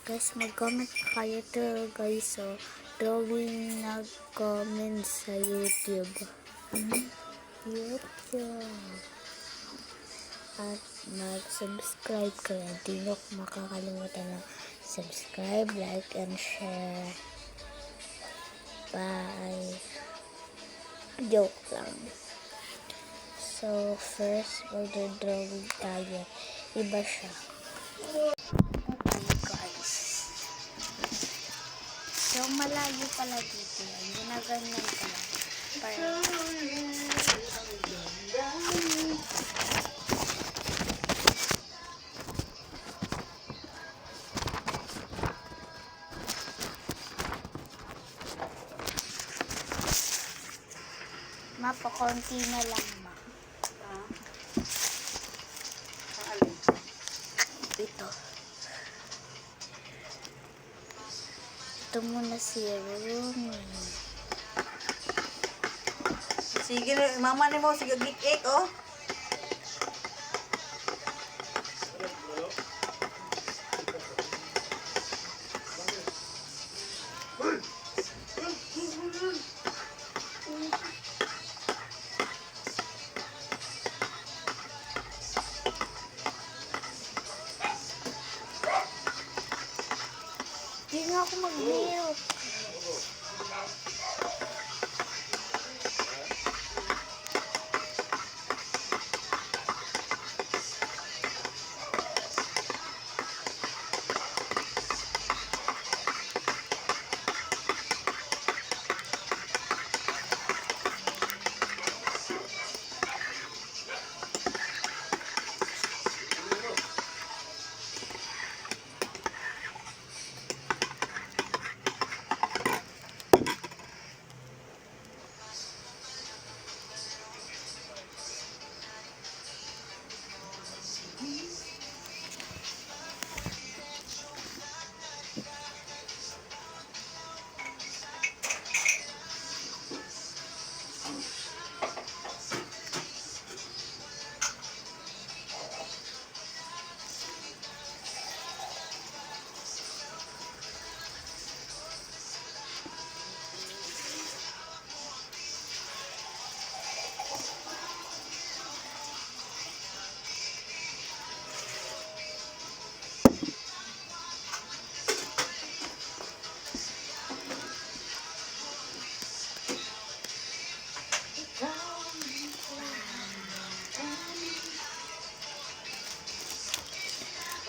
Guys, mag-comment kayo to guys. So, drawing nag-comment sa YouTube. At mag-subscribe kayo. Hindi nyo makakalimutan na subscribe, like, and share. Bye. Joke lang. So, first, mag-drawing tayo. Iba siya. Guys. So, malayo pala dito yan. Ginaganyan ko lang. Para mapakonti na lang, ma. Ito. Ito muna si Rumi. Sige, mama ni mo, sige, gig-ek, oh. Hindi nga ako mag-hilot.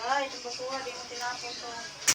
Ay, ito po, di mo tinapon to.